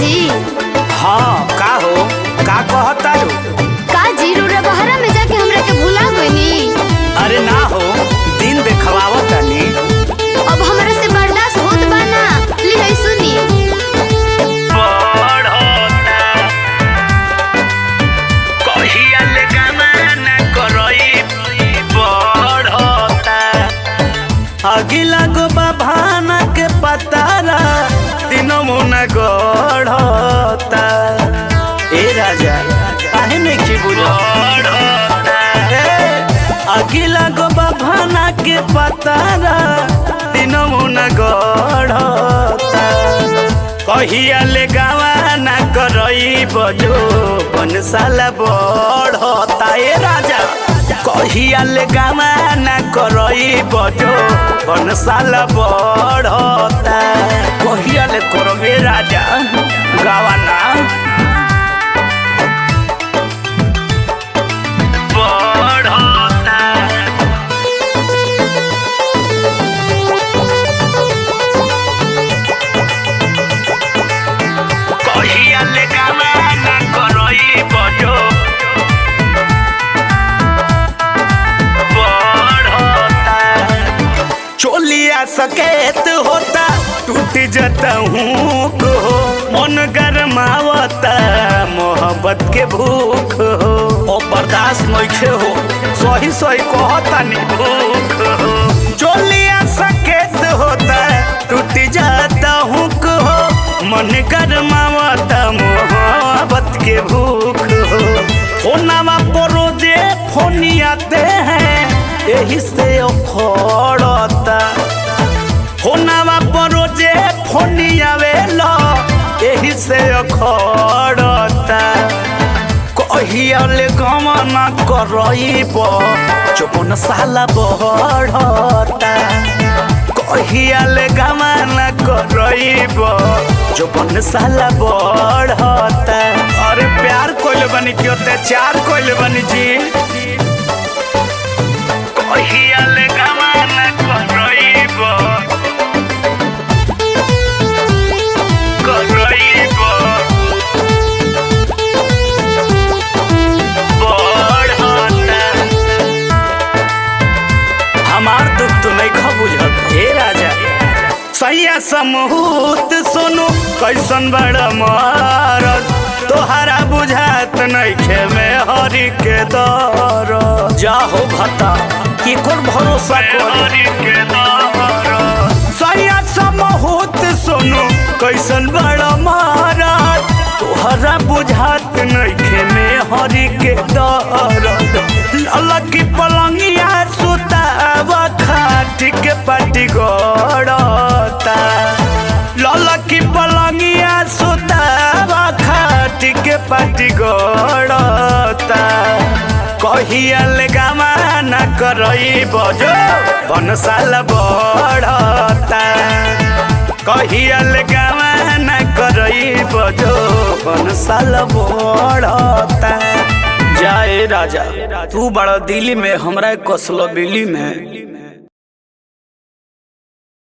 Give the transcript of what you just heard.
जी। हाँ का हो, का कहता लो? का जी रूरा बहरा में जाके हमरा के भुला गइनी? अरे ना हो, दिन देखवावत तनी। अब हमरा से बर्दाश्त होत बा ना, ली है सुनी। अगिला गो बाभाना के पतारा दिनों मुना गढ़ता। ए राजा काहे नहीं की बुझता? अगिला गो बाभाना के पतारा दिनों मुना गढ़ता। कहिया ले गावा ना करई बजो बन साला बढ़ता। ए राजा कहिया ले गावा ना करई बजो बन साला बढ़ता। कहिया ले करबे राजा गावा ना बढ़ता। कहिया ले गावा ना करई बजो चोलिया सकेत होता टूट जाता हूँ को मन गरमावता मोहब्बत के भूख हो। ओ बर्दाश्त नहीं हो, सही सही कहता नहीं भूख हो। चोलिया सकेत होता टूट जाता हूँ को मन गरमावता मोहब्बत के भूख हो। फोनवा परोजे फोनी आते हैं यही से खोड़ता। फोनवा परोजे फोनी आवेला यही से खोड़ता। कहिया ले गमना करईब चौपन साला बढ़ता। कहिया ले गमना करईब चौपन साला बढ़ता। अरे प्यार कोइले बनी क्यों अत्याचार कोइले बनी जी? कहिया ले गमना करईब बढ़ता। हमार दुख तो नहीं खा बुझत। हे राजा सैया समूत सुनु कैसन बड़ा मारत तोहरा बुझात नहीं खे में हरि के दर। जाहो भता की कोन भरोसा करी के दर। सैया समूत सुनु कैसन बड़ा मारत तोहरा बुझात नहीं खे में हरि के दर। ललकी पलंगिया सुतावा खाटी के पाटी गड़ता। ललकी पलंगिया सुतावा खाटी के पाटी गड़ता। कहिया ले गावा ना करई बजो बन साला बढ़ता। कहिया ले गावा ना करई बजो बन साला बढ़ता। जाए राजा तू बड़ा दिल्ली में हमरा कसलो बिल्ली में।